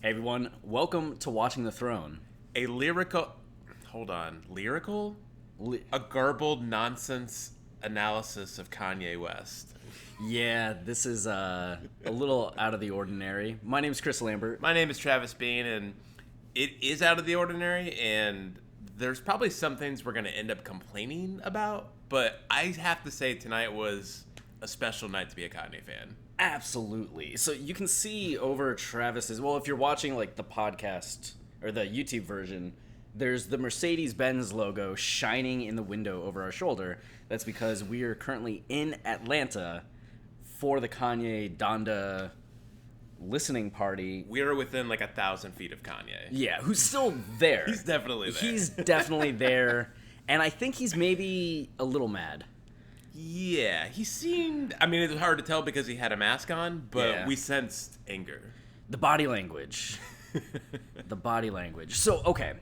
Hey everyone, welcome to Watching the Throne. A lyrical, hold on, lyrical? A garbled nonsense analysis of Kanye West. Yeah, this is a little out of the ordinary. My name is Chris Lambert. My name is Travis Bean, and it is out of the ordinary, and there's probably some things we're going to end up complaining about, but I have to say tonight was a special night to be a Kanye fan. Absolutely. So you can see over Travis's, well, if you're watching like the podcast or the YouTube version, there's the Mercedes-Benz logo shining in the window over our shoulder. That's because we are currently in Atlanta for the Kanye DONDA listening party. We are within like 1,000 feet of Kanye. Yeah, who's still there. He's definitely there. He's definitely there. And I think he's maybe a little mad. Yeah, he seemed, I mean, it's hard to tell because he had a mask on, but Yeah. we sensed anger. The body language. The body language. So, okay.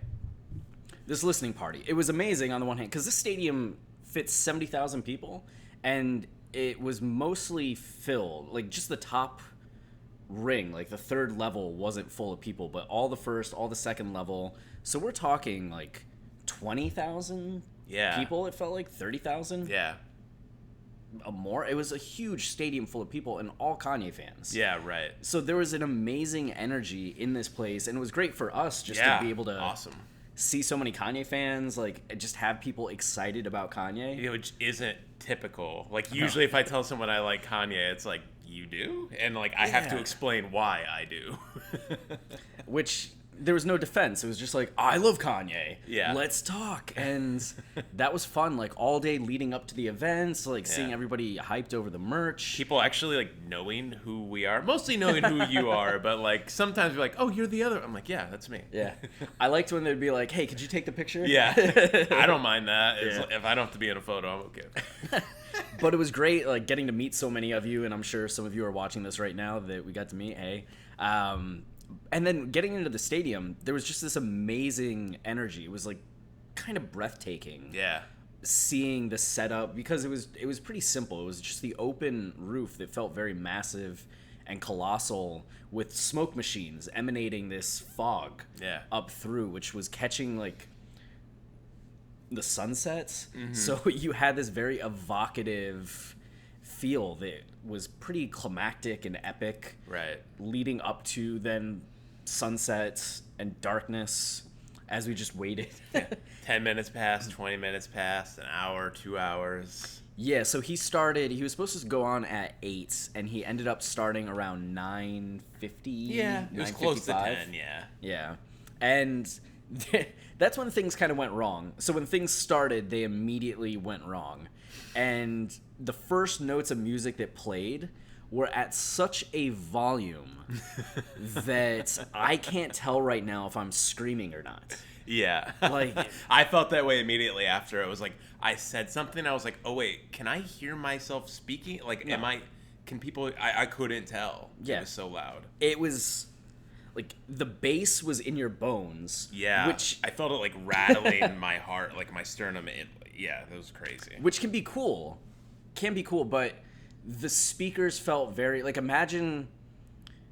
This listening party. It was amazing on the one hand, because this stadium fits 70,000 people, and it was mostly filled. Like, just the top ring, like the third level wasn't full of people, but all the first, all the second level. So we're talking, like, 20,000 people, it felt like. 30,000? Yeah. More. It was a huge stadium full of people and all Kanye fans. Yeah, right. So there was an amazing energy in this place, and it was great for us just to be able to see so many Kanye fans, like just have people excited about Kanye. Yeah, which isn't typical. Like usually if I tell someone I like Kanye, it's like, you do? And like I have to explain why I do. Which there was no defense. It was just like, I love Kanye. Yeah. Let's talk. And that was fun, like all day leading up to the events, like seeing everybody hyped over the merch. People actually like knowing who we are, mostly knowing who you are, but like sometimes you're like, oh, you're the other. I'm like, yeah, that's me. Yeah. I liked when they'd be like, hey, could you take the picture? Yeah. I don't mind that. If I don't have to be in a photo, I'm okay. But it was great, like getting to meet so many of you, and I'm sure some of you are watching this right now that we got to meet. Hey. And then getting into the stadium, there was just this amazing energy. It was like kind of breathtaking. Yeah. Seeing the setup, because it was pretty simple. It was just the open roof that felt very massive and colossal, with smoke machines emanating this fog up through, which was catching like the sunsets. Mm-hmm. So you had this very evocative feel that was pretty climactic and epic, right, leading up to then sunset and darkness as we just waited. 10 minutes passed, 20 minutes passed, an hour, 2 hours. Yeah, so he was supposed to go on at 8, and he ended up starting around 9:50. Yeah, it was close to 10, Yeah, and that's when things kind of went wrong. So when things started, they immediately went wrong. And the first notes of music that played were at such a volume that I can't tell right now if I'm screaming or not. Yeah. Like, I felt that way immediately after. It was like, I said something. I was like, oh, wait, can I hear myself speaking? Like, can people, I couldn't tell. Yeah. It was so loud. It was, like, the bass was in your bones. Yeah. Which I felt it, like, rattling in my heart, like, my sternum. Yeah, that was crazy. Which can be cool. But the speakers felt very, like, imagine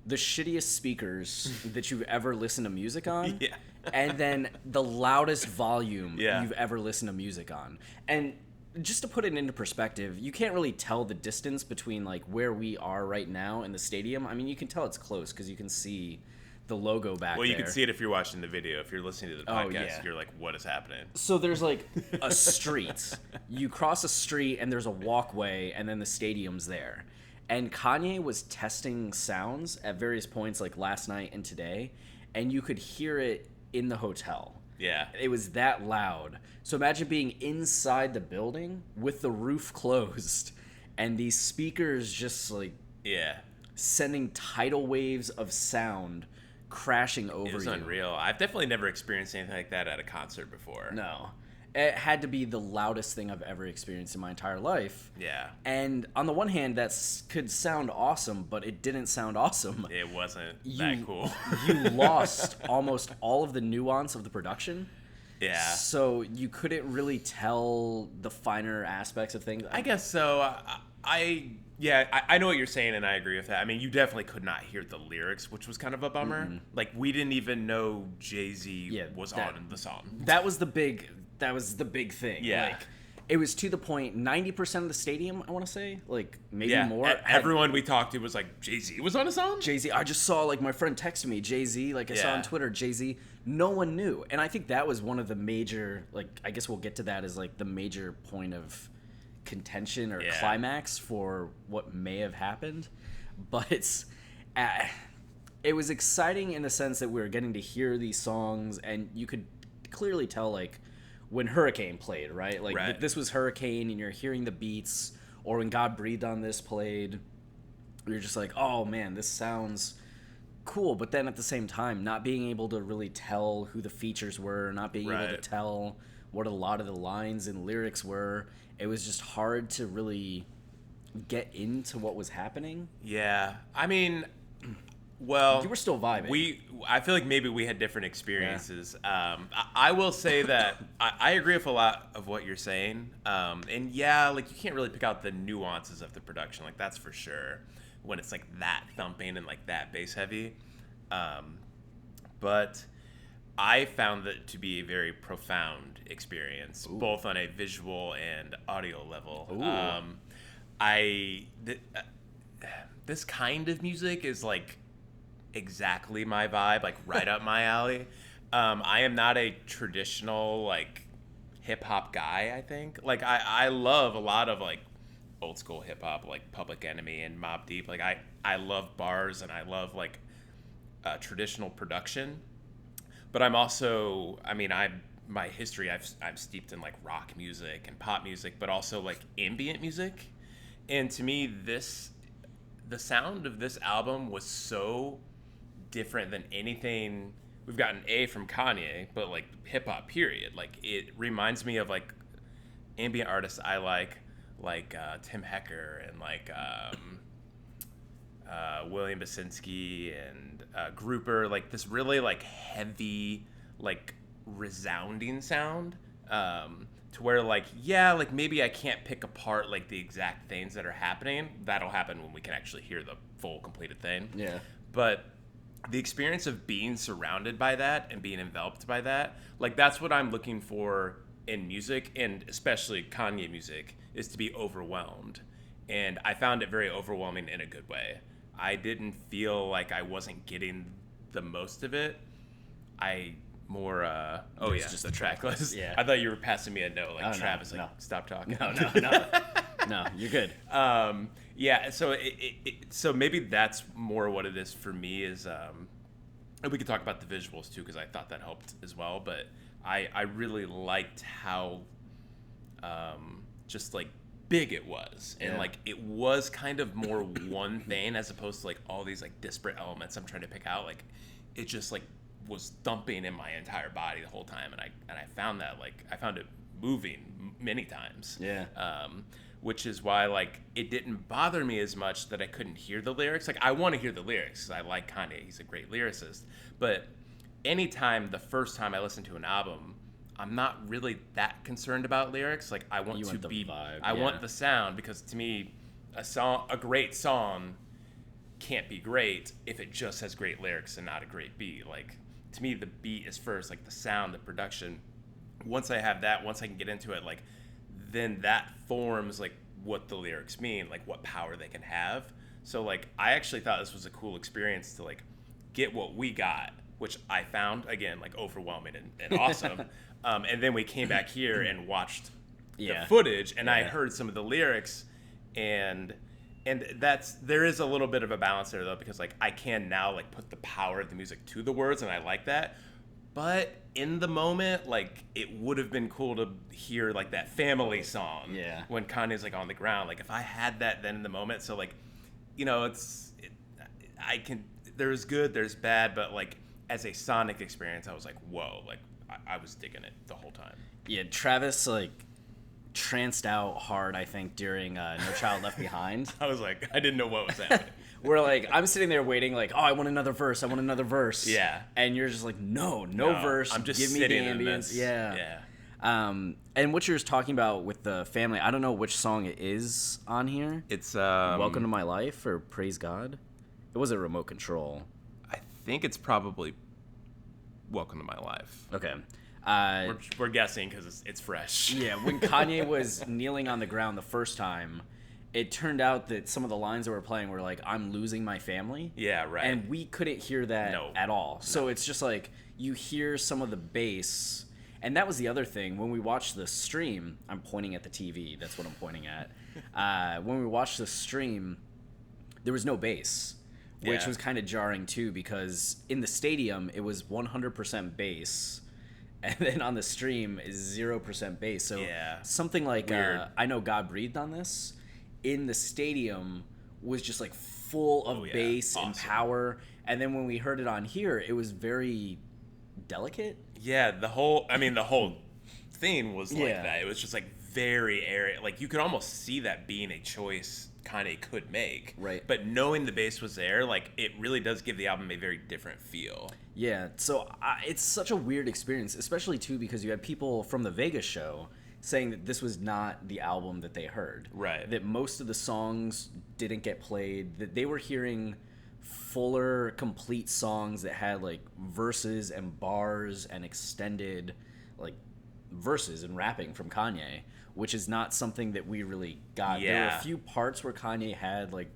the shittiest speakers that you've ever listened to music on. Yeah. And then the loudest volume you've ever listened to music on. And just to put it into perspective, you can't really tell the distance between, like, where we are right now in the stadium. I mean, you can tell it's close because you can see the logo back there. Well, you can see it if you're watching the video. If you're listening to the podcast, you're like, what is happening? So there's, like, a street. You cross a street, and there's a walkway, and then the stadium's there. And Kanye was testing sounds at various points, like last night and today, and you could hear it in the hotel. Yeah. It was that loud. So imagine being inside the building with the roof closed, and these speakers just, like, sending tidal waves of sound crashing over you. It was unreal. I've definitely never experienced anything like that at a concert before. No. It had to be the loudest thing I've ever experienced in my entire life. Yeah. And on the one hand, that could sound awesome, but it didn't sound awesome. It wasn't that cool. You lost almost all of the nuance of the production. Yeah. So you couldn't really tell the finer aspects of things. I guess so. Yeah, I know what you're saying, and I agree with that. I mean, you definitely could not hear the lyrics, which was kind of a bummer. Mm-hmm. Like, we didn't even know Jay-Z was on the song. That was the big thing. Yeah. Like, it was to the point, 90% of the stadium, I want to say, like, maybe more. Everyone we talked to was like, Jay-Z was on a song? Jay-Z, I just saw, like, my friend texted me, Jay-Z, like, I saw on Twitter, Jay-Z. No one knew. And I think that was one of the major, like, I guess we'll get to that as, like, the major point of contention or climax for what may have happened. But it was exciting in the sense that we were getting to hear these songs, and you could clearly tell, like, when Hurricane played, right? Like, this was Hurricane, and you're hearing the beats, or when God Breathed on This played, you're just like, oh, man, this sounds cool. But then at the same time, not being able to really tell who the features were, not being able to tell what a lot of the lines and lyrics were, it was just hard to really get into what was happening. Yeah. I mean, well, you were still vibing. I feel like maybe we had different experiences. I will say that I agree with a lot of what you're saying. And yeah, like, you can't really pick out the nuances of the production. Like, that's for sure, when it's like that thumping and like that bass heavy. But I found that to be a very profound experience, both on a visual and audio level. This kind of music is like exactly my vibe, like right up my alley. I am not a traditional like hip hop guy. I think like I love a lot of like old school hip hop, like Public Enemy and Mobb Deep. Like I love bars and I love like traditional production. But I'm also, I mean, my history, I'm steeped in like rock music and pop music, but also like ambient music. And to me, the sound of this album was so different than anything we've gotten from Kanye, but like hip hop period. Like, it reminds me of like ambient artists I like Tim Hecker and like William Basinski and Grouper, like this really like heavy, like resounding sound, to where like, yeah, like maybe I can't pick apart like the exact things that are happening. That'll happen when we can actually hear the full completed thing. Yeah. But the experience of being surrounded by that and being enveloped by that, like that's what I'm looking for in music, and especially Kanye music, is to be overwhelmed. And I found it very overwhelming in a good way. I didn't feel like I wasn't getting the most of it. Just the track list. Yeah. I thought you were passing me a note, like Travis, no. Stop talking. No, you're good. Yeah. So so maybe that's more what it is for me is, and we could talk about the visuals too, because I thought that helped as well. But I really liked how, just like big it was, and like it was kind of more one thing as opposed to like all these like disparate elements I'm trying to pick out. Like, it just like was thumping in my entire body the whole time, and I found that like I found it moving many times. Yeah. Which is why like it didn't bother me as much that I couldn't hear the lyrics. Like, I want to hear the lyrics because I like Kanye; he's a great lyricist. But the first time I listen to an album, I'm not really that concerned about lyrics. Like, I want the vibe. I want the sound, because to me, a great song can't be great if it just has great lyrics and not a great beat. Like, to me, the beat is first, like the sound, the production. Once I have that, once I can get into it, like, then that forms like what the lyrics mean, like what power they can have. So like, I actually thought this was a cool experience to like get what we got, which I found, again, like overwhelming and awesome. And then we came back here and watched the footage, and I heard some of the lyrics, and there is a little bit of a balance there though, because like I can now like put the power of the music to the words, and I like that. But in the moment, like, it would have been cool to hear like that family song when Kanye's like on the ground. Like, if I had that then in the moment, so like, you know, there's good, there's bad, but like as a sonic experience, I was like, whoa, like I was digging it the whole time. Yeah, Travis like tranced out hard, I think, during No Child Left Behind. I was like, I didn't know what was happening. We're like, I'm sitting there waiting, like, oh, I want another verse. Yeah. And you're just like, no verse. I'm just give me sitting the in ambience. this. Yeah. And what you're talking about with the family, I don't know which song it is on here. It's Welcome to My Life or Praise God. It was a Remote Control. I think it's probably Welcome to My Life. Okay. We're guessing because it's fresh. Yeah, when Kanye was kneeling on the ground the first time, it turned out that some of the lines that were playing were like, I'm losing my family. Yeah, right. And we couldn't hear that at all. So it's just like, you hear some of the bass. And that was the other thing. When we watched the stream, I'm pointing at the TV. That's what I'm pointing at. When we watched the stream, there was no bass, which was kind of jarring too, because in the stadium, it was 100% bass. And then on the stream is 0% bass. So something like I Know God Breathed on this in the stadium was just like full of bass and power. And then when we heard it on here, it was very delicate. Yeah, the whole thing was like that. It was just like very airy. Like you could almost see that being a choice Kanye could make. Right. But knowing the bass was there, like it really does give the album a very different feel. Yeah, so it's such a weird experience, especially too because you had people from the Vegas show saying that this was not the album that they heard. Right. That most of the songs didn't get played, that they were hearing fuller, complete songs that had like verses and bars and extended like verses and rapping from Kanye, which is not something that we really got. Yeah. There were a few parts where Kanye had like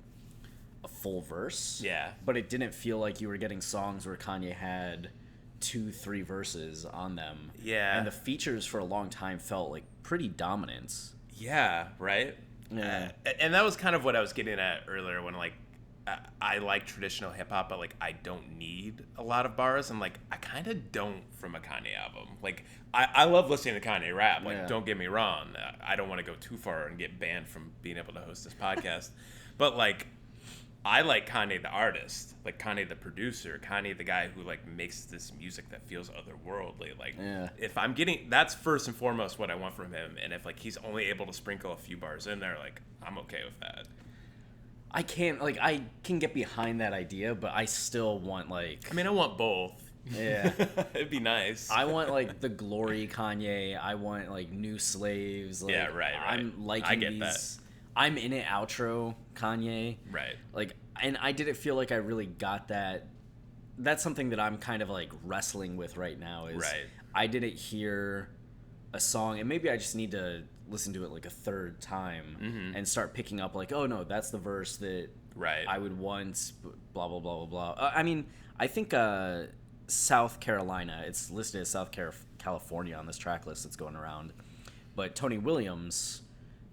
a full verse. Yeah. But it didn't feel like you were getting songs where Kanye had 2-3 verses on them. Yeah. And the features for a long time felt like pretty dominant. Yeah, right? Yeah. And that was kind of what I was getting at earlier when like I like traditional hip hop, but like I don't need a lot of bars, and like I kind of don't from a Kanye album. Like I love listening to Kanye rap. Like don't get me wrong, I don't want to go too far and get banned from being able to host this podcast, but like I like Kanye the artist, like Kanye the producer, Kanye the guy who like makes this music that feels otherworldly. Like if I'm getting, that's first and foremost what I want from him, and if like he's only able to sprinkle a few bars in there, like I'm okay with that. I can get behind that idea, but I still want like... I mean, I want both. Yeah. It'd be nice. I want like the glory Kanye. I want like New Slaves. Like, yeah, right. I'm liking I get these... that. I'm in it outro Kanye. Right. Like, and I didn't feel like I really got that. That's something that I'm kind of like wrestling with right now is I didn't hear a song, and maybe I just need to listen to it like a third time and start picking up like, oh no, that's the verse that I would want, blah, blah, blah, blah, blah. I mean, I think South Carolina, it's listed as South California on this track list that's going around. But Tony Williams,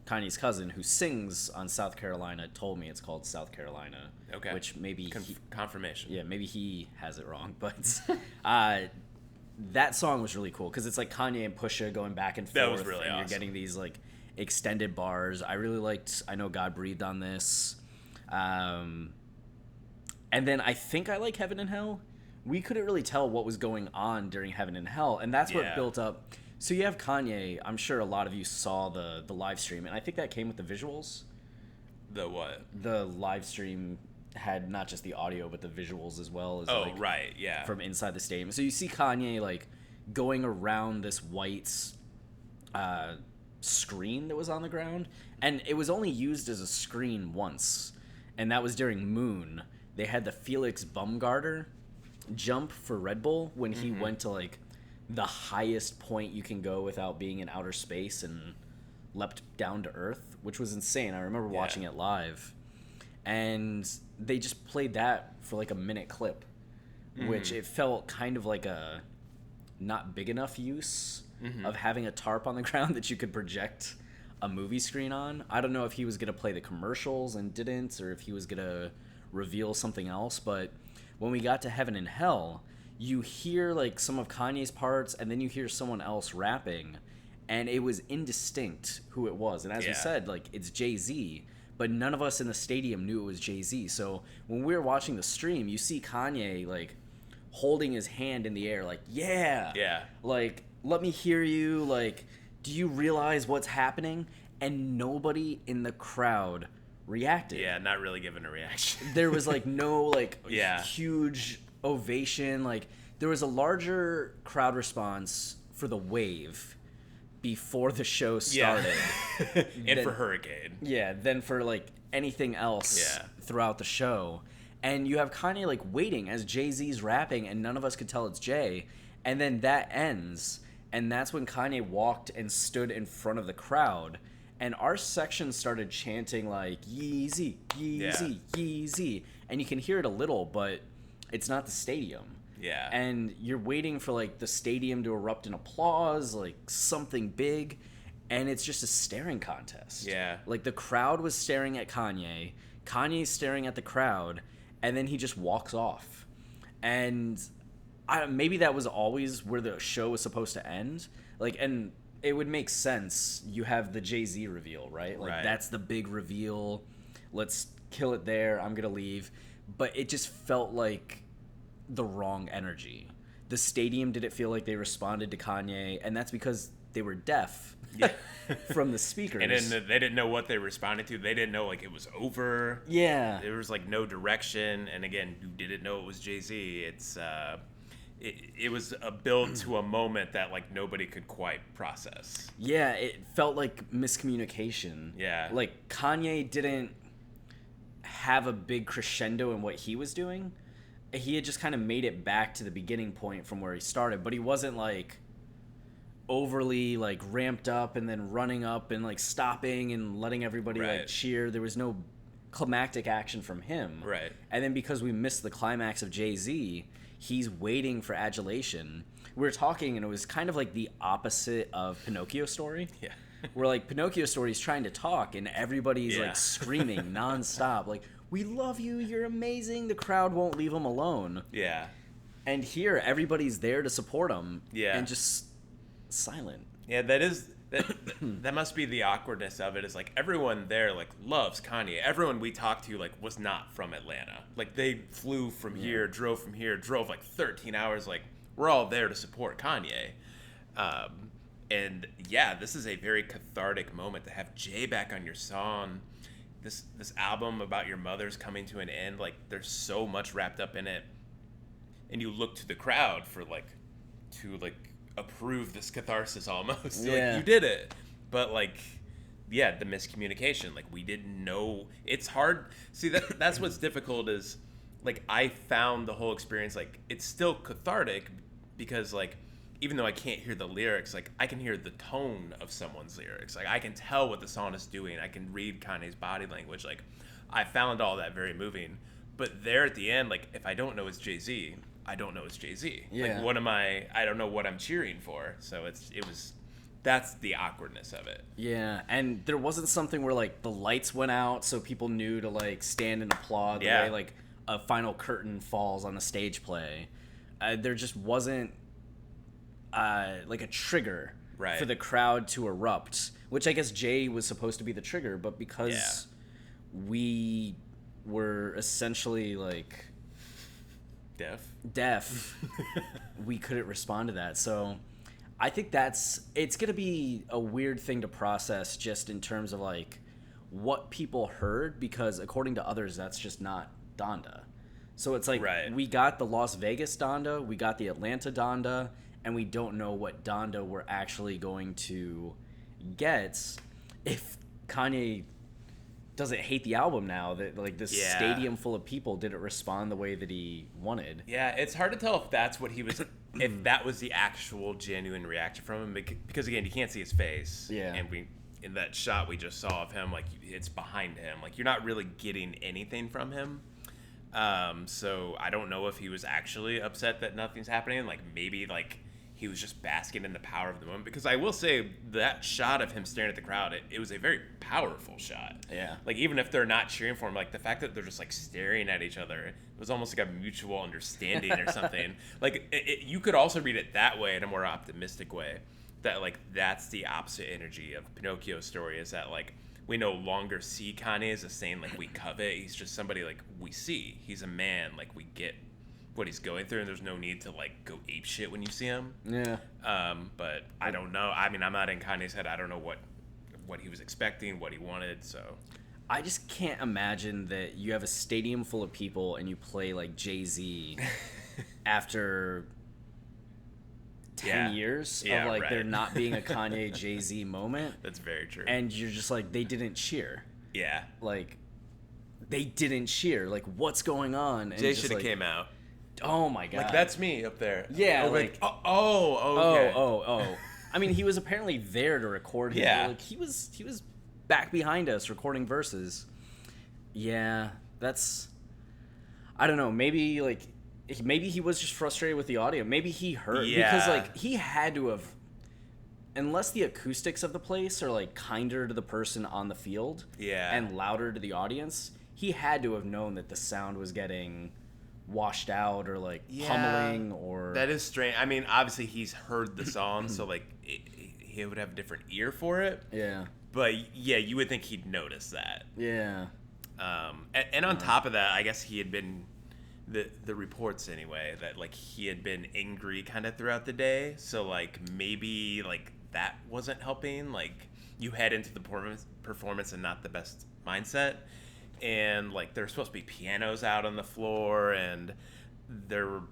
Kanye's cousin, who sings on South Carolina, told me it's called South Carolina. Okay. Which maybe... confirmation. Yeah, maybe he has it wrong. But that song was really cool because it's like Kanye and Pusha going back and forth. That was really and awesome. You're getting these like extended bars. I really liked I Know God Breathed on this. And then I think I like Heaven and Hell. We couldn't really tell what was going on during Heaven and Hell, and that's what built up. So you have Kanye. I'm sure a lot of you saw the live stream, and I think that came with the visuals. The what? The live stream had not just the audio, but the visuals as well. As from inside the stadium. So you see Kanye, like, going around this white screen that was on the ground, and it was only used as a screen once, and that was during Moon. They had the Felix Baumgartner jump for Red Bull when he went to, like, the highest point you can go without being in outer space and leapt down to Earth, which was insane. I remember watching it live. And they just played that for like a minute clip, which it felt kind of like a not big enough use of having a tarp on the ground that you could project a movie screen on. I don't know if he was going to play the commercials and didn't, or if he was going to reveal something else. But when we got to Heaven and Hell, you hear like some of Kanye's parts, and then you hear someone else rapping, and it was indistinct who it was. And as we said, like, it's Jay-Z, but none of us in the stadium knew it was Jay-Z. So when we were watching the stream, you see Kanye, like, holding his hand in the air, like, like, let me hear you, like, do you realize what's happening? And nobody in the crowd reacted. Yeah, not really giving a reaction. There was, like, no, like, huge ovation. Like, there was a larger crowd response for the wave before the show started. And for Hurricane. Yeah, than for like anything else throughout the show. And you have Kanye like waiting as Jay-Z's rapping and none of us could tell it's Jay. And then that ends, and that's when Kanye walked and stood in front of the crowd. And our section started chanting like Yeezy, Yeezy, Yeezy. And you can hear it a little, but it's not the stadium. Yeah. And you're waiting for like the stadium to erupt in applause, like something big. And it's just a staring contest. Yeah. Like the crowd was staring at Kanye. Kanye's staring at the crowd. And then he just walks off. And maybe that was always where the show was supposed to end. Like, and it would make sense. You have the Jay-Z reveal, right? Like, that's the big reveal. Let's kill it there. I'm going to leave. But it just felt like the wrong energy. The stadium didn't feel like they responded to Kanye. And that's because they were deaf from the speakers. And then they didn't know what they responded to. They didn't know, like, it was over. Yeah. There was, like, no direction. And, again, you didn't know it was Jay-Z. It was a build to a moment that, like, nobody could quite process. Yeah, it felt like miscommunication. Yeah. Like, Kanye didn't have a big crescendo in what he was doing. He had just kind of made it back to the beginning point from where he started. But he wasn't, like, overly, like, ramped up and then running up and, like, stopping and letting everybody, like, cheer. There was no climactic action from him. Right. And then because we missed the climax of Jay-Z, he's waiting for adulation. We were talking, and it was kind of like the opposite of Pinocchio Story. Yeah. Where, like, Pinocchio Story is trying to talk, and everybody's, like, screaming nonstop. Like, we love you, you're amazing. The crowd won't leave him alone. Yeah. And here, everybody's there to support him. Yeah. And just silent. Yeah, that must be the awkwardness of it, is like everyone there like loves Kanye. Everyone we talked to like was not from Atlanta. Like they flew from here, drove like 13 hours. Like we're all there to support Kanye. And yeah, this is a very cathartic moment to have Jay back on your song. This album about your mother's coming to an end. Like there's so much wrapped up in it. And you look to the crowd for to approve this catharsis almost. Yeah. Like, you did it. But like, yeah, the miscommunication. Like we didn't know. It's hard. See, that's what's difficult is like I found the whole experience like it's still cathartic because like even though I can't hear the lyrics, like I can hear the tone of someone's lyrics. Like I can tell what the song is doing. I can read Kanye's body language. Like I found all that very moving. But there at the end, like if I don't know it's Jay-Z, I don't know it's Jay-Z. Yeah. Like what am I don't know what I'm cheering for. So that's the awkwardness of it. Yeah, and there wasn't something where like the lights went out so people knew to like stand and applaud the way like a final curtain falls on a stage play. There just wasn't like a trigger for the crowd to erupt, which I guess Jay was supposed to be the trigger, but because we were essentially like deaf we couldn't respond to that. So I think it's gonna be a weird thing to process just in terms of like what people heard, because according to others that's just not Donda. So it's like we got the Las Vegas Donda, we got the Atlanta Donda, and we don't know what Donda we're actually going to get if Kanye doesn't hate the album now that like this stadium full of people didn't respond the way that he wanted. Yeah, it's hard to tell if that's what he was if that was the actual genuine reaction from him, because again you can't see his face. And we in that shot we just saw of him, like it's behind him, like you're not really getting anything from him. So I don't know if he was actually upset that nothing's happening. Like maybe like he was just basking in the power of the moment, because I will say that shot of him staring at the crowd, it was a very powerful shot. Yeah. Like even if they're not cheering for him, like the fact that they're just like staring at each other, it was almost like a mutual understanding or something. Like you could also read it that way in a more optimistic way, that like that's the opposite energy of Pinocchio's story, is that like we no longer see Kanye as a saint like we covet. He's just somebody like we see. He's a man, like we get what he's going through, and there's no need to like go ape shit when you see him. Yeah. But I don't know. I mean, I'm not in Kanye's head. I don't know what he was expecting, what he wanted. So I just can't imagine that you have a stadium full of people and you play like Jay-Z after 10 years of like there not being a Kanye Jay-Z moment. That's very true. And you're just like, they didn't cheer. Yeah. Like, they didn't cheer. Like, what's going on? And Jay should have came out. Oh my god. Like, that's me up there. Yeah, like okay. Oh. I mean, he was apparently there to record him. Yeah. Like, he was back behind us recording verses. Yeah, that's, I don't know, maybe he was just frustrated with the audio. Maybe he heard, because like he had to have, unless the acoustics of the place are like kinder to the person on the field and louder to the audience, he had to have known that the sound was getting washed out or like pummeling or... That is strange. I mean, obviously he's heard the song, so like he would have a different ear for it. Yeah. But yeah, you would think he'd notice that. Yeah. And on top of that, I guess he had been, the reports anyway, that like he had been angry kind of throughout the day. So like maybe like that wasn't helping. Like you head into the performance and not the best mindset. And like there's supposed to be pianos out on the floor, and there were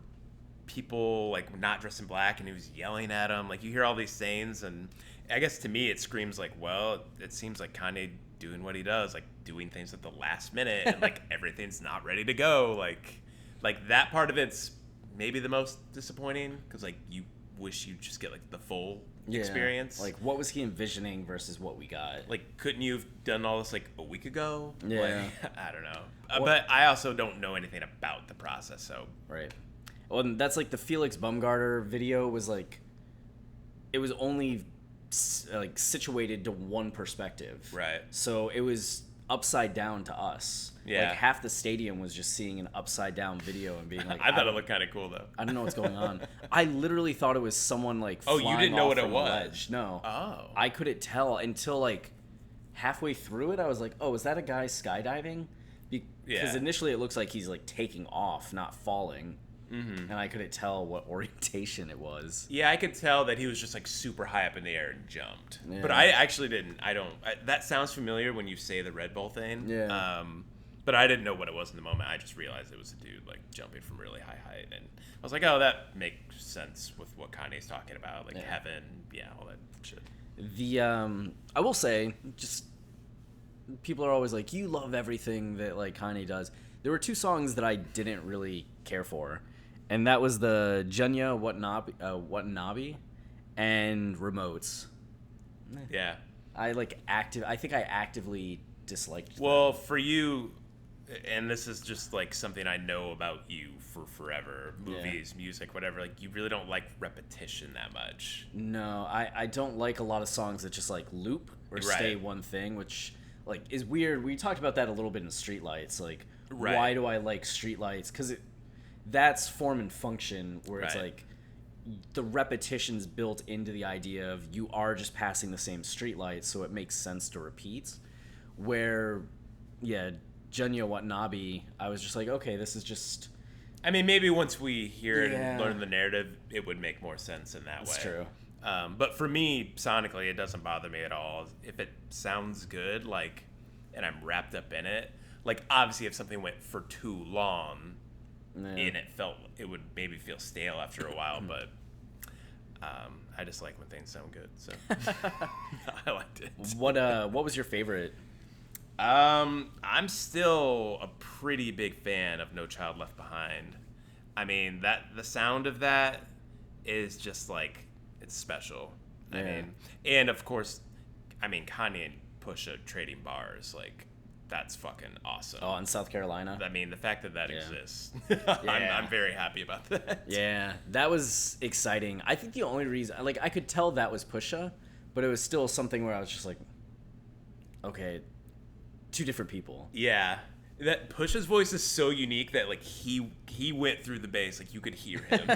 people like not dressed in black, and he was yelling at them. Like you hear all these things, and I guess to me it screams like, well, it seems like Kanye doing what he does, like doing things at the last minute, and like everything's not ready to go. Like that part of it's maybe the most disappointing, because like you wish you just get like the full experience. Like what was he envisioning versus what we got? Like couldn't you have done all this like a week ago? Yeah. Like, I don't know. But I also don't know anything about the process, so. Right. Well, and that's like the Felix Baumgartner video was like, it was only like situated to one perspective. Right. So it was upside down to us. Yeah. Like half the stadium was just seeing an upside down video and being like, I thought it looked kind of cool though. I don't know what's going on. I literally thought it was someone like flying you didn't know what it from a was? ledge. No. Oh. I couldn't tell until like halfway through it. I was like, oh, is that a guy skydiving? Because initially it looks like he's like taking off, not falling. Mm-hmm. And I couldn't tell what orientation it was. Yeah, I could tell that he was just like super high up in the air and jumped. Yeah. But I actually didn't. That sounds familiar when you say the Red Bull thing. Yeah. But I didn't know what it was in the moment. I just realized it was a dude like jumping from really high height, and I was like, oh, that makes sense with what Kanye's talking about, like heaven, all that shit. I will say, just people are always like, you love everything that like Kanye does. There were two songs that I didn't really care for. And that was the Junya Watanabe and Remotes. Yeah. I think I actively disliked them. Well, for you, and this is just like something I know about you for forever, movies, music, whatever, like you really don't like repetition that much. No, I don't like a lot of songs that just like loop or stay one thing, which like is weird. We talked about that a little bit in Streetlights. Like, why do I like Streetlights? Because that's form and function, where it's like the repetition's built into the idea of you are just passing the same streetlight, so it makes sense to repeat. Where, Junya Watanabe, I was just like, okay, this is just... I mean, maybe once we hear it and learn the narrative, it would make more sense in that way. That's true. But for me, sonically, it doesn't bother me at all. If it sounds good, like, and I'm wrapped up in it, like, obviously if something went for too long... and it would maybe feel stale after a while, but I just like when things sound good, so I liked it. What was your favorite? I'm still a pretty big fan of No Child Left Behind. I mean, the sound of that is just like, it's special. I mean, and of course, Kanye and Pusha trading bars, like, that's fucking awesome. Oh, in South Carolina? I mean, the fact that exists. I'm very happy about that. Yeah, that was exciting. I think the only reason... Like, I could tell that was Pusha, but it was still something where I was just like, okay, two different people. Yeah. That Pusha's voice is so unique that, like, he went through the bass. Like, you could hear him.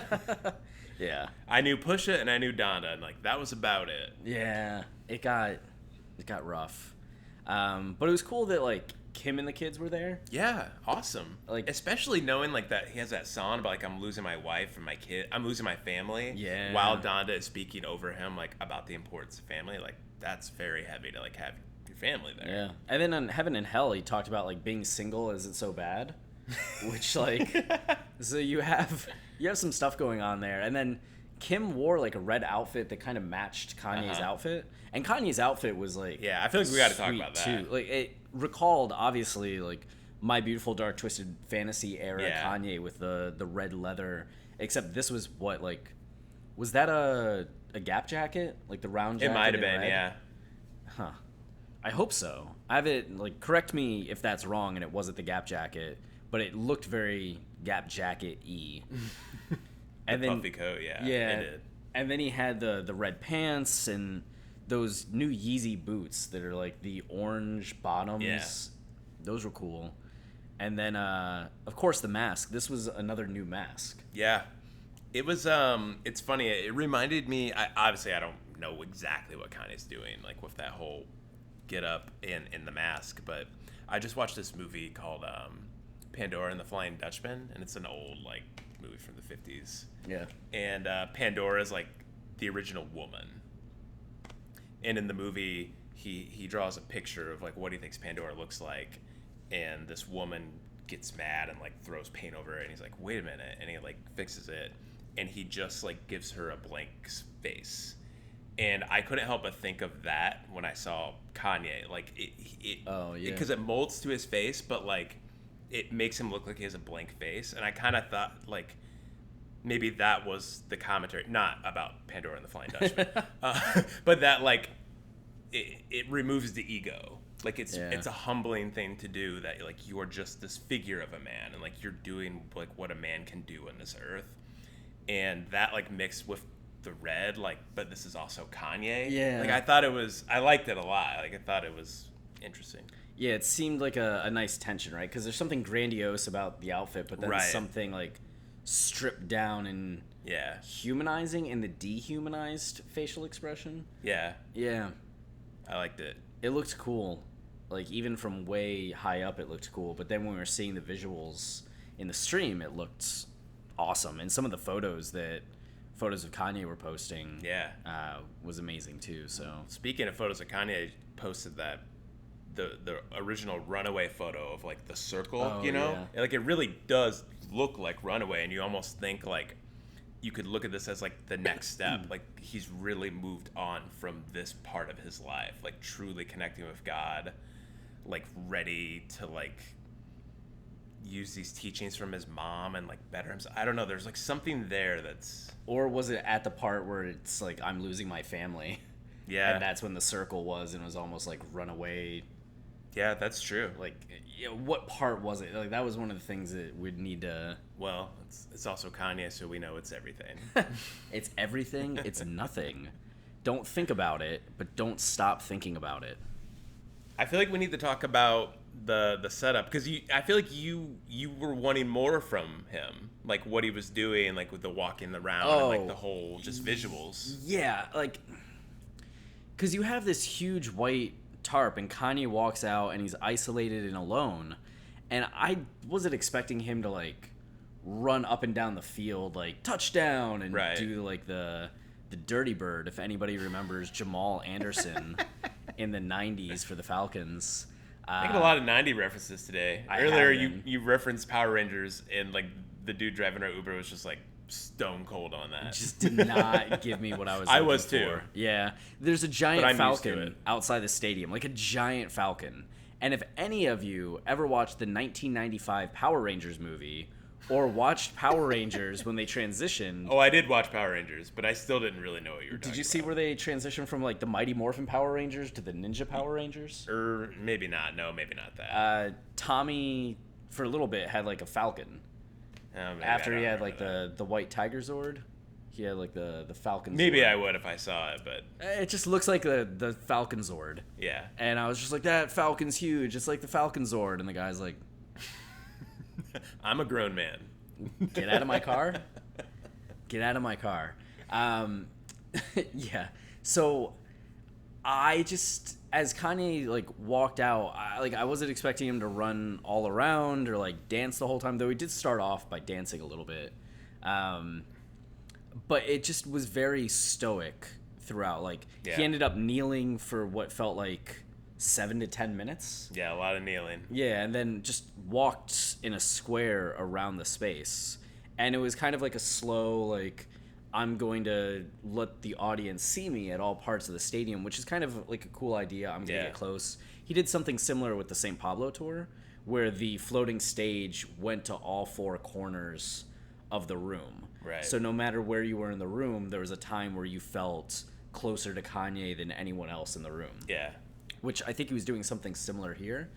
Yeah. I knew Pusha and I knew Donda, and, like, that was about it. Yeah. It got rough. But it was cool that like Kim and the kids were there. Yeah, awesome. Like, especially knowing like that he has that song about like, I'm losing my wife and my kid, I'm losing my family. Yeah. While Donda is speaking over him like about the importance of family, like that's very heavy to like have your family there. Yeah. And then on Heaven and Hell, he talked about like being single isn't so bad, which like, so you have some stuff going on there, and then Kim wore like a red outfit that kind of matched Kanye's outfit, and Kanye's outfit was like, Yeah, I feel like we got to talk sweet, about that. too. Like it recalled obviously like My Beautiful Dark Twisted Fantasy era Kanye with the red leather, except this was what, like, was that a Gap jacket, like the round jacket? It might have been, red? yeah. Huh. I hope so. I have it, like, correct me if that's wrong and it wasn't the Gap jacket, but it looked very Gap jacket-y. And then puffy coat, yeah. Yeah. It did. And then he had the red pants and those new Yeezy boots that are like the orange bottoms. Yeah. Those were cool. And then of course the mask. This was another new mask. Yeah. It was it's funny. It reminded me, obviously I don't know exactly what Kanye's doing like with that whole get up in the mask, but I just watched this movie called Pandora and the Flying Dutchman, and it's an old like movie from the 50s. Yeah. And Pandora is like the original woman. And in the movie, he draws a picture of like what he thinks Pandora looks like, and this woman gets mad and like throws paint over it, and he's like, "Wait a minute," and he like fixes it, and he just like gives her a blank face. And I couldn't help but think of that when I saw Kanye, like because it molds to his face, but like it makes him look like he has a blank face, and I kind of thought like maybe that was the commentary, not about Pandora and the Flying Dutchman, but that like it removes the ego. Like it's a humbling thing to do, that like you're just this figure of a man, and like you're doing like what a man can do on this earth, and that like mixed with the red, like, but this is also Kanye. Yeah. Like I liked it a lot. Like I thought it was interesting. Yeah, it seemed like a nice tension, right? Because there's something grandiose about the outfit, but then something like stripped down and humanizing in the dehumanized facial expression. Yeah. Yeah. I liked it. It looked cool. Like, even from way high up, it looked cool. But then when we were seeing the visuals in the stream, it looked awesome. And some of the photos of Kanye were posting was amazing, too. So speaking of photos of Kanye, posted that the original Runaway photo of, like, the circle, you know? Yeah. Like, it really does look like Runaway, and you almost think, like, you could look at this as like the next step. Like he's really moved on from this part of his life, like truly connecting with God, like ready to like use these teachings from his mom and like better himself. I don't know. There's like something there that's. Or was it at the part where it's like, I'm losing my family? Yeah. And that's when the circle was, and it was almost like Runaway. Yeah, that's true. Like, you know, what part was it? Like, that was one of the things that we'd need to. Well, it's also Kanye, so we know it's everything. It's everything. It's nothing. Don't think about it, but don't stop thinking about it. I feel like we need to talk about the setup, because I feel like you were wanting more from him, like what he was doing, like with the walking around and like the whole just visuals. Yeah, like, because you have this huge white tarp, and Kanye walks out, and he's isolated and alone, and I wasn't expecting him to like run up and down the field like touchdown and do like the Dirty Bird, if anybody remembers Jamal Anderson in the 90s for the Falcons. Making a lot of 90 references today. Earlier you referenced Power Rangers, and like the dude driving our Uber was just like stone cold on that. Just did not give me what I was I looking was for. too. Yeah. There's a giant falcon outside the stadium, like a giant falcon. And if any of you ever watched the 1995 Power Rangers movie, or watched Power Rangers when they transitioned. Oh, I did watch Power Rangers, but I still didn't really know what you were talking about. Did you see where they transitioned from like the Mighty Morphin Power Rangers to the Ninja Power Rangers? Or maybe not. No, maybe not that. Tommy, for a little bit, had like a falcon. After he had like the white Tiger Zord, he had like the Falcon Zord. Maybe I would if I saw it, but it just looks like the Falcon Zord. Yeah. And I was just like, that Falcon's huge. It's like the Falcon Zord. And the guy's like, I'm a grown man. Get out of my car. Get out of my car. Yeah. So I just, as Kanye like walked out, I wasn't expecting him to run all around or like dance the whole time, though he did start off by dancing a little bit. But it just was very stoic throughout. Like he ended up kneeling for what felt like 7 to 10 minutes. Yeah, a lot of kneeling. Yeah, and then just walked in a square around the space. And it was kind of like a slow, like, I'm going to let the audience see me at all parts of the stadium, which is kind of like a cool idea. I'm going to get close. He did something similar with the St. Pablo tour, where the floating stage went to all four corners of the room. Right. So no matter where you were in the room, there was a time where you felt closer to Kanye than anyone else in the room. Yeah. Which I think he was doing something similar here,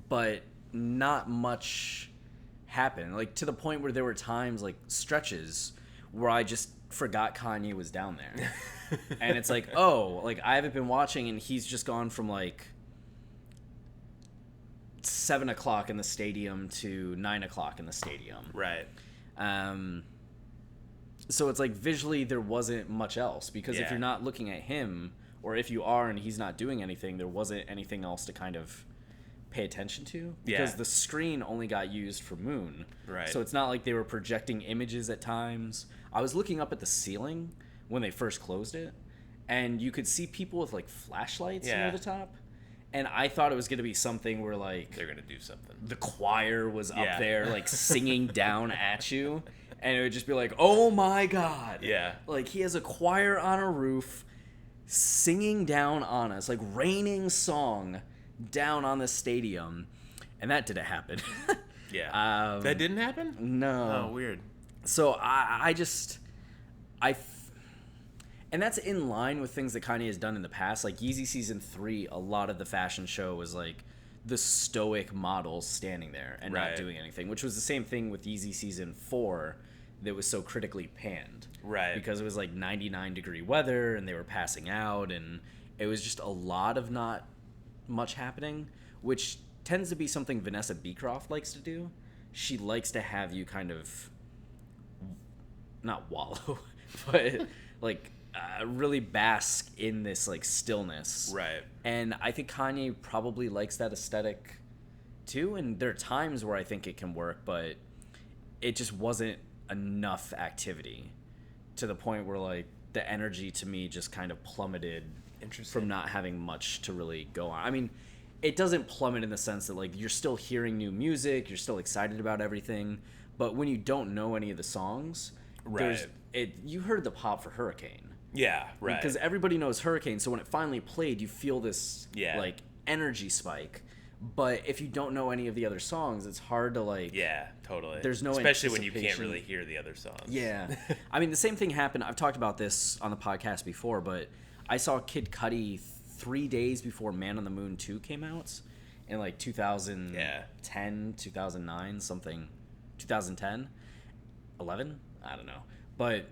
but not much happened. Like, to the point where there were times, like, stretches where I just forgot Kanye was down there. And it's like, oh, like, I haven't been watching, and he's just gone from, like, 7 o'clock in the stadium to 9 o'clock in the stadium. Right. So it's like, visually there wasn't much else, because if you're not looking at him, or if you are and he's not doing anything, there wasn't anything else to kind of pay attention to, because the screen only got used for Moon. Right. So it's not like they were projecting images at times. I was looking up at the ceiling when they first closed it, and you could see people with like flashlights near the top. And I thought it was going to be something where, like, they're going to do something. The choir was up there, like, singing down at you. And it would just be like, oh my God. Yeah. Like, he has a choir on a roof singing down on us, like, raining song down on the stadium. And that didn't happen. Yeah. That didn't happen? No. Oh, weird. So and that's in line with things that Kanye has done in the past. Like, Yeezy Season 3, a lot of the fashion show was, like, the stoic models standing there and not doing anything, which was the same thing with Yeezy Season 4 that was so critically panned. Right. Because it was, like, 99-degree weather, and they were passing out, and it was just a lot of not much happening, which tends to be something Vanessa Beecroft likes to do. She likes to have you kind of, not wallow, but, like, really bask in this, like, stillness. Right. And I think Kanye probably likes that aesthetic too, and there are times where I think it can work, but it just wasn't enough activity to the point where, like, the energy to me just kind of plummeted from not having much to really go on. I mean, it doesn't plummet in the sense that, like, you're still hearing new music, you're still excited about everything, but when you don't know any of the songs, you heard the pop for Hurricane. Yeah, right. Because everybody knows Hurricane, so when it finally played, you feel this, like, energy spike. But if you don't know any of the other songs, it's hard to, like... Yeah, totally. There's no Especially when you can't really hear the other songs. Yeah. I mean, the same thing happened... I've talked about this on the podcast before, but I saw Kid Cudi 3 days before Man on the Moon 2 came out in, like, 2010, 2009, something... 2010? 11? I don't know. But...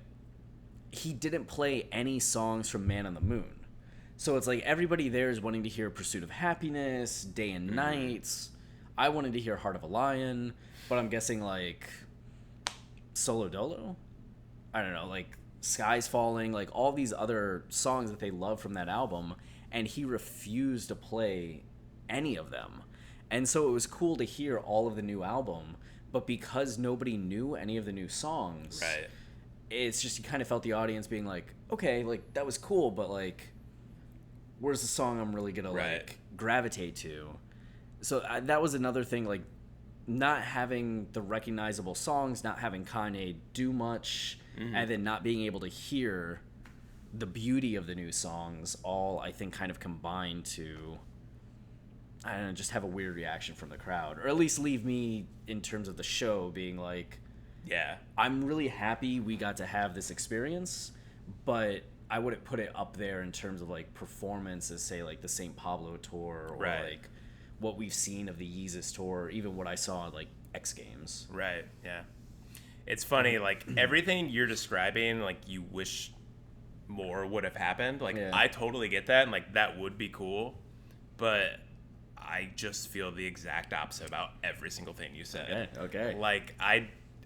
he didn't play any songs from Man on the Moon. So it's like everybody there is wanting to hear Pursuit of Happiness, Day and Nights. I wanted to hear Heart of a Lion, but I'm guessing, like, Solo Dolo? I don't know, like Skies Falling, like all these other songs that they love from that album, and he refused to play any of them. And so it was cool to hear all of the new album, but because nobody knew any of the new songs... Right. It's just, you kind of felt the audience being like, okay, like, that was cool, but, like, where's the song I'm really gonna, like, gravitate to? So that was another thing, like, not having the recognizable songs, not having Kanye do much, and then not being able to hear the beauty of the new songs, all, I think, kind of combined to, I don't know, just have a weird reaction from the crowd. Or at least leave me, in terms of the show, being like... Yeah. I'm really happy we got to have this experience, but I wouldn't put it up there in terms of, like, performance as, say, like, the St. Pablo tour or, like, what we've seen of the Yeezus tour, or even what I saw at, like, X Games. Right, yeah. It's funny, like, everything you're describing, like, you wish more would have happened. Like, I totally get that, and, like, that would be cool, but I just feel the exact opposite about every single thing you said. Okay. Like,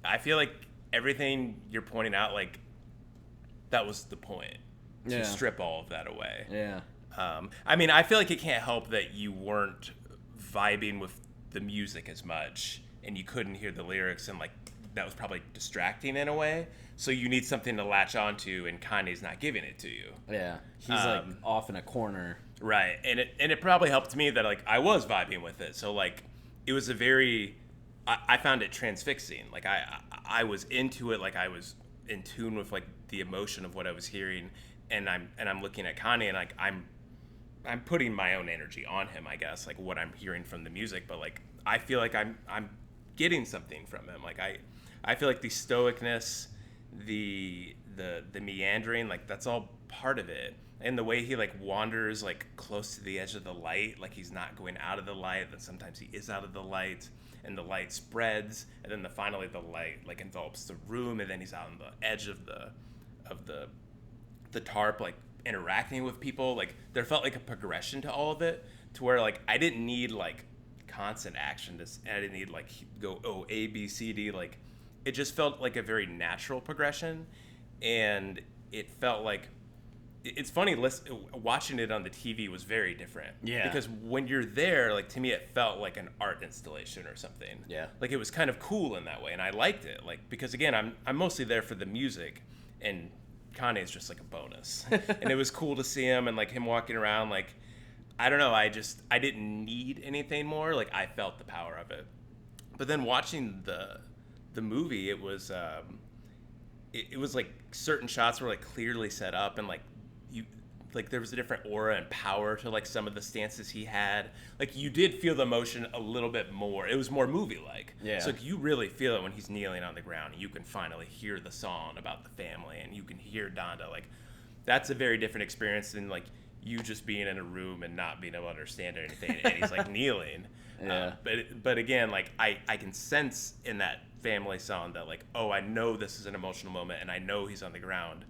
I feel like everything you're pointing out, like, that was the point. To strip all of that away. Yeah. I mean, I feel like it can't help that you weren't vibing with the music as much, and you couldn't hear the lyrics, and, like, that was probably distracting in a way. So you need something to latch onto, and Kanye's not giving it to you. Yeah. He's, like, off in a corner. Right. And it probably helped me that, like, I was vibing with it. So, like, it was a very... I found it transfixing. Like, I was into it. Like, I was in tune with like the emotion of what I was hearing, and I'm looking at Kanye, and like I'm putting my own energy on him, I guess, like what I'm hearing from the music, but like I feel like I'm getting something from him. Like I feel like the stoicness, the meandering, like that's all part of it. And the way he like wanders like close to the edge of the light, like he's not going out of the light, then sometimes he is out of the light, and the light spreads, and then finally the light like envelops the room, and then he's out on the edge of the tarp, like interacting with people. Like there felt like a progression to all of it, to where like I didn't need like constant action. I didn't need like go A B C D. Like it just felt like a very natural progression, and it felt like it's funny. Watching it on the TV was very different. Yeah. Because when you're there, like to me, it felt like an art installation or something. Yeah. Like it was kind of cool in that way, and I liked it. Like because again, I'm mostly there for the music, and Kanye's just like a bonus. And it was cool to see him and like him walking around. Like I don't know. I didn't need anything more. Like I felt the power of it. But then watching the movie, it was it was like certain shots were like clearly set up, and like there was a different aura and power to like some of the stances he had. Like you did feel the emotion a little bit more. It was more movie like. Yeah. So like, you really feel it when he's kneeling on the ground and you can finally hear the song about the family, and you can hear Donda. Like that's a very different experience than like you just being in a room and not being able to understand anything, and he's like kneeling. Yeah. But again, like I can sense in that family song that like, oh, I know this is an emotional moment, and I know he's on the ground,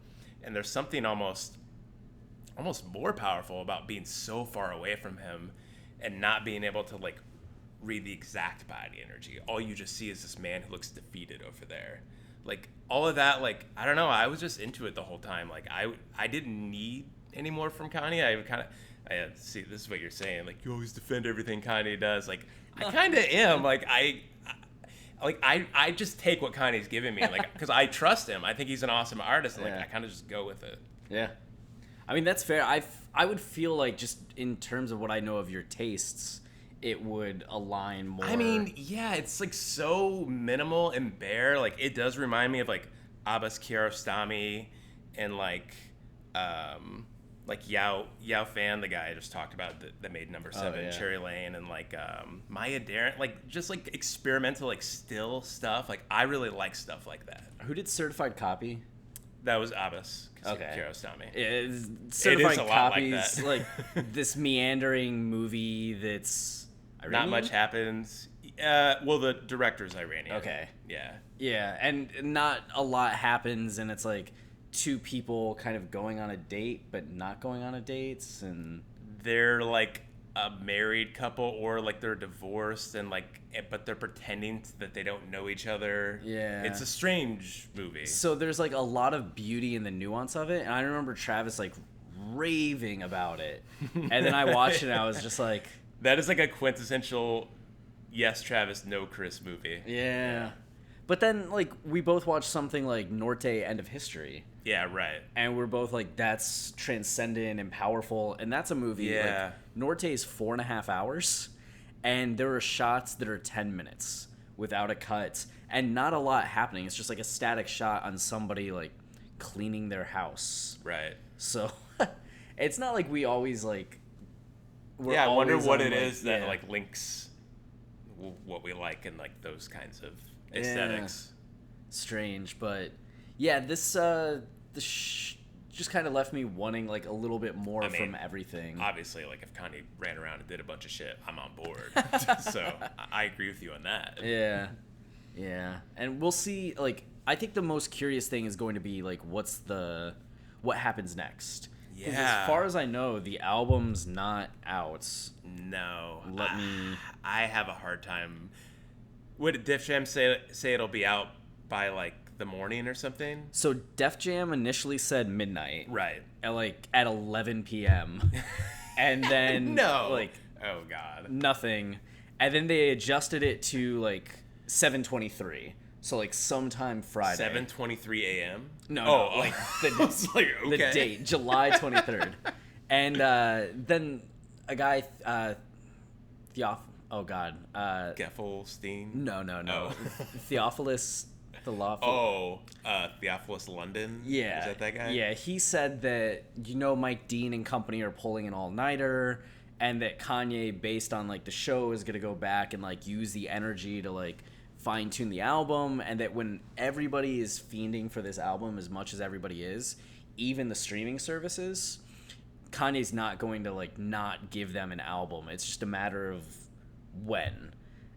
and there's something almost more powerful about being so far away from him and not being able to like read the exact body energy. All you just see is this man who looks defeated over there. Like all of that, like I don't know, I was just into it the whole time. Like I didn't need any more from Kanye. I see, this is what you're saying, like you always defend everything Kanye does. Like I kind of am. Like I just take what Kanye's giving me, like because I trust him. I think he's an awesome artist, and like I kind of just go with it. Yeah. I mean, that's fair. I would feel like just in terms of what I know of your tastes, it would align more. I mean, yeah, it's like so minimal and bare. Like it does remind me of like Abbas Kiarostami and like Yao Fan, the guy I just talked about that made number 7, Cherry Lane, and like Maya Deren, like just like experimental, like still stuff. Like I really like stuff like that. Who did Certified Copy? That was Abbas. Okay. Kiarostami. Certified it is a Copies, lot like this meandering movie that's Iranian? Not much happens. Well, the director's Iranian. Okay. Yeah. Yeah, and not a lot happens, and it's like two people kind of going on a date but not going on a date, and they're like a married couple, or like they're divorced, and like but they're pretending that they don't know each other. Yeah, it's a strange movie. So there's like a lot of beauty in the nuance of it, and I remember Travis like raving about it, and then I watched it and I was just like, that is like a quintessential yes Travis no Chris movie. Yeah. But then like we both watched something like Norte End of History. Yeah, right. And we're both like, that's transcendent and powerful. And that's a movie. Yeah. Like, Norte is 4.5 hours. And there are shots that are 10 minutes without a cut. And not a lot happening. It's just like a static shot on somebody like cleaning their house. Right. So it's not like we always like. I wonder what it is that like links what we like and like those kinds of aesthetics. Yeah. Strange, but yeah, this just kind of left me wanting like a little bit more from everything. Obviously, like if Kanye ran around and did a bunch of shit, I'm on board. So I agree with you on that. Yeah, and we'll see. Like, I think the most curious thing is going to be like, what happens next? Yeah. As far as I know, the album's not out. No. I have a hard time. Would Def Jam say it'll be out by like the morning or something? So Def Jam initially said midnight. Right. At 11 p.m. And then oh god. Nothing. And then they adjusted it to like 7:23. So like sometime Friday. 7:23 a.m. No, like the date, July 23rd. And then a guy, Geffelstein. No. Oh. Theophilus The lawful. Oh, Theophilus London? Yeah. Is that that guy? Yeah, he said that, Mike Dean and company are pulling an all-nighter, and that Kanye, based on, like, the show, is going to go back and, like, use the energy to, like, fine-tune the album, and that when everybody is fiending for this album as much as everybody is, even the streaming services, Kanye's not going to, like, not give them an album. It's just a matter of when.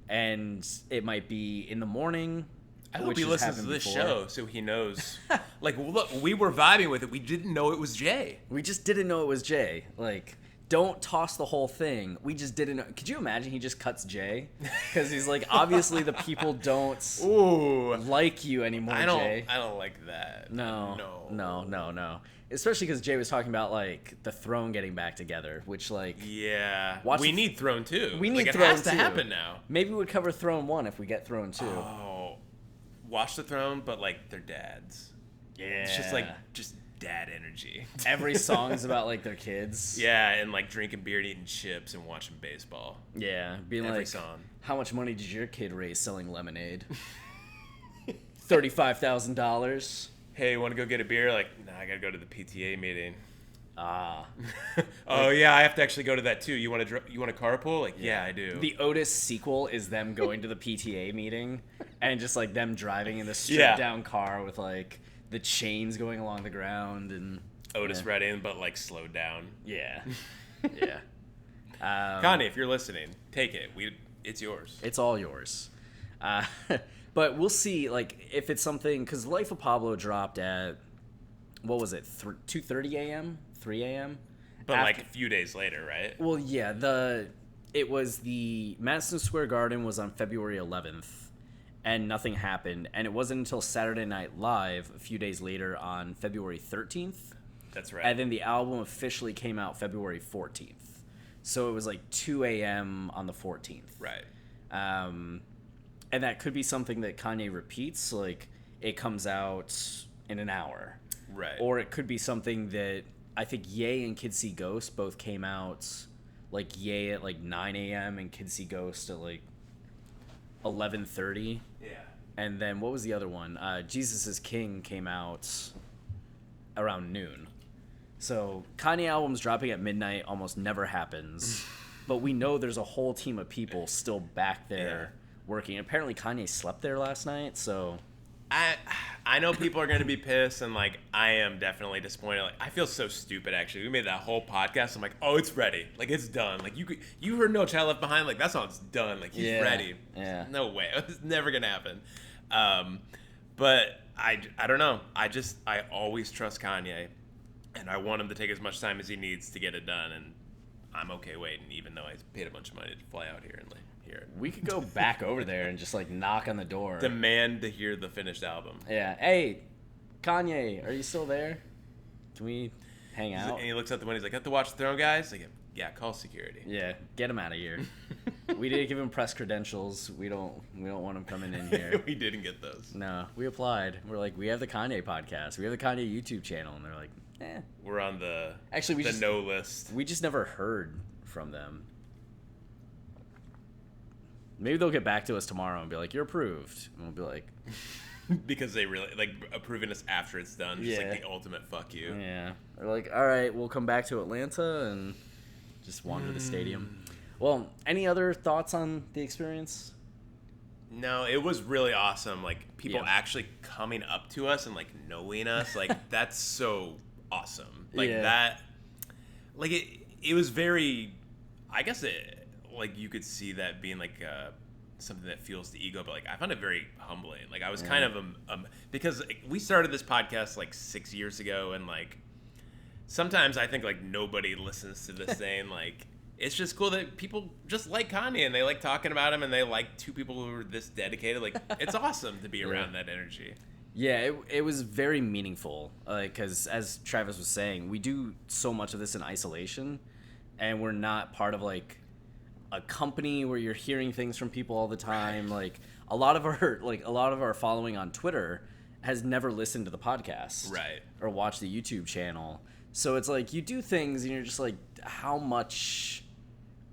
And it might be in the morning. I hope he listens to this show so he knows. Like, look, we were vibing with it. We didn't know it was Jay. We just didn't know it was Jay. Like, don't toss the whole thing. We just didn't know. Could you imagine he just cuts Jay? Because he's like, obviously the people don't like you anymore, Jay. I don't like that. No. Especially because Jay was talking about, like, the Throne getting back together, which, like... Yeah. We need Throne 2. We need like, Throne 2. It has to happen now. Maybe we would cover Throne 1 if we get Throne 2. Oh. Watch the Throne, but, like, they're dads. Yeah. It's just, like, dad energy. Every song's about, like, their kids. Yeah, and, like, drinking beer and eating chips and watching baseball. Yeah. Being Every like, song. How much money did your kid raise selling lemonade? $35,000. Hey, you want to go get a beer? Like, nah, I gotta go to the PTA meeting. Ah. Oh, yeah, I have to actually go to that too. You want to carpool? Like, yeah, I do. The Otis sequel is them going to the PTA meeting and just, like, them driving in the stripped-down car with, like, the chains going along the ground and... Otis Redding, but, like, slowed down. Yeah. Yeah. Kanye, if you're listening, take it. It's yours. It's all yours. But we'll see, like, if it's something... Because Life of Pablo dropped at... What was it? 2:30 a.m.? 3 a.m.? But, like, a few days later, right? Well, yeah. It was the... Madison Square Garden was on February 11th. And nothing happened. And it wasn't until Saturday Night Live a few days later on February 13th. That's right. And then the album officially came out February 14th. So it was like 2 a.m. on the 14th. Right. And that could be something that Kanye repeats, like it comes out in an hour. Right. Or it could be something that I think Ye and Kids See Ghost both came out, like Ye at like 9 a.m. and Kids See Ghost at like 11:30. Yeah. And then what was the other one? Jesus is King came out around noon. So Kanye albums dropping at midnight almost never happens. But we know there's a whole team of people still back there working. Apparently Kanye slept there last night, so... I know people are going to be pissed, and, like, I am definitely disappointed. Like, I feel so stupid, actually. We made that whole podcast. I'm like, oh, it's ready. Like, it's done. Like, you heard No Child Left Behind. Like, that song's done. Like, he's ready. Yeah. No way. It's never going to happen. But I don't know. I always trust Kanye, and I want him to take as much time as he needs to get it done, and I'm okay waiting, even though I paid a bunch of money to fly out here and, like, hear it. We could go back over there and just, like, knock on the door. Demand to hear the finished album. Yeah. Hey, Kanye, are you still there? Can we hang out? And he looks out the window. He's like, "Have to watch the Throne, guys." Like, yeah, call security. Yeah, get him out of here. We didn't give him press credentials. We don't want him coming in here. We didn't get those. No, we applied. We're like, we have the Kanye podcast. We have the Kanye YouTube channel, and they're like, We're on the no list. We just never heard from them. Maybe they'll get back to us tomorrow and be like, "You're approved," and we'll be like, because they really like approving us after it's done. Just like the ultimate fuck you. Yeah, they're like, "All right, we'll come back to Atlanta and just wander the stadium." Well, any other thoughts on the experience? No, it was really awesome. Like, people actually coming up to us and, like, knowing us. Like, that's so awesome. Like, that... Like, it was very... I guess it... Like, you could see that being, like, something that fuels the ego. But, like, I found it very humbling. Like, I was kind of... because we started this podcast, like, 6 years ago. And, like, sometimes I think, like, nobody listens to this thing. Like... It's just cool that people just like Kanye and they like talking about him and they like two people who are this dedicated. Like, it's awesome to be around that energy. Yeah, it was very meaningful. Because as Travis was saying, we do so much of this in isolation, and we're not part of like a company where you're hearing things from people all the time. Like a lot of our following on Twitter has never listened to the podcast, right, or watched the YouTube channel. So it's like you do things and you're just like, how much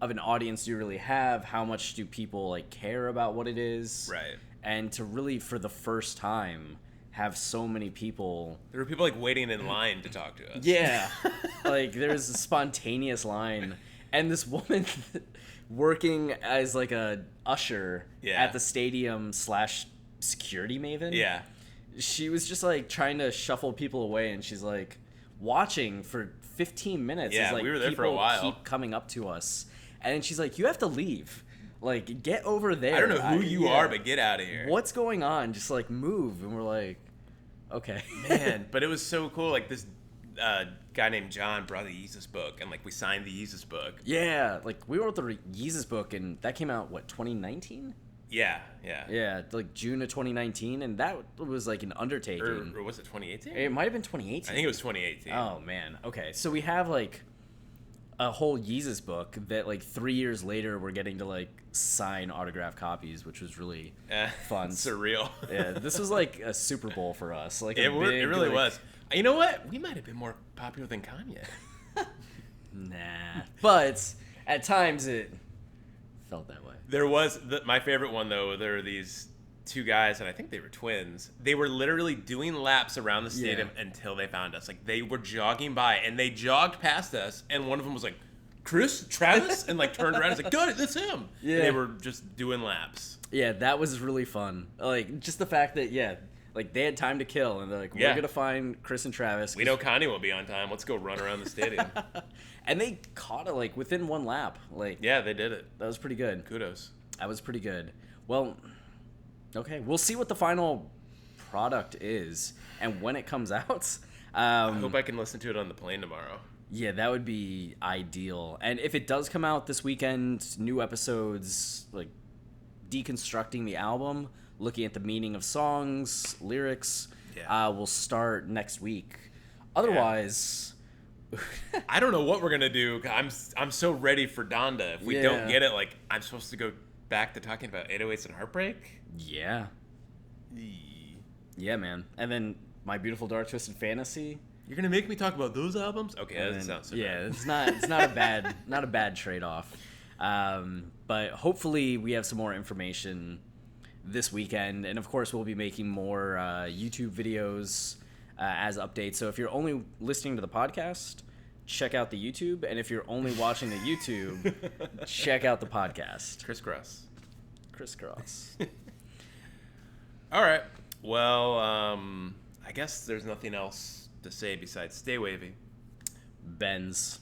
of an audience do you really have? How much do people like care about what it is? Right. and to really, for the first time, have so many people. There were people like waiting in line to talk to us. Yeah, like there was a spontaneous line, and this woman working as like a usher at the stadium / security maven. Yeah. She was just like trying to shuffle people away, and she's like watching for 15 minutes. Yeah, as, like, we were there for a while. Keep coming up to us, and then she's like, "You have to leave. Like, get over there. I don't know who you are, but get out of here. What's going on? Just like move." And we're like, "Okay." Man, but it was so cool. Like this guy named John brought the Yeezus book, and like we signed the Yeezus book. Yeah, like we wrote the Yeezus book, and that came out 2019. Yeah, like June of 2019, and that was like an undertaking. Or was it 2018? It might have been 2018. I think it was 2018. Oh man. Okay, so we have like a whole Yeezus book that like 3 years later we're getting to like sign autographed copies, which was really fun. Surreal. Yeah, this was like a Super Bowl for us. Like it really was. You know what? We might have been more popular than Kanye. Nah, but at times it felt that way. There was my favorite one though. There were these two guys, and I think they were twins. They were literally doing laps around the stadium until they found us. Like they were jogging by, and they jogged past us, and one of them was like, "Chris, Travis," and like turned around and was like, "Good, that's him." Yeah, and they were just doing laps. Yeah, that was really fun. Like just the fact that like they had time to kill, and they're like, "We're gonna find Chris and Travis." We know Kanye will be on time. Let's go run around the stadium. And they caught it like within one lap. Like yeah, they did it. That was pretty good. Kudos. That was pretty good. Well, okay, we'll see what the final product is and when it comes out. I hope I can listen to it on the plane tomorrow. Yeah, that would be ideal. And if it does come out this weekend, new episodes, like deconstructing the album, looking at the meaning of songs, lyrics, will start next week. Otherwise... I don't know what we're going to do. I'm so ready for Donda. If we don't get it, like, I'm supposed to go back to talking about 808s and Heartbreak? Yeah. Yeah, man. And then My Beautiful Dark Twisted Fantasy. You're gonna make me talk about those albums? Okay, that doesn't sound so bad. It's not a bad trade-off. But hopefully we have some more information this weekend, and of course we'll be making more YouTube videos as updates. So if you're only listening to the podcast, check out the YouTube, and if you're only watching the YouTube, check out the podcast. Crisscross. All right. Well, I guess there's nothing else to say besides stay wavy. Benz.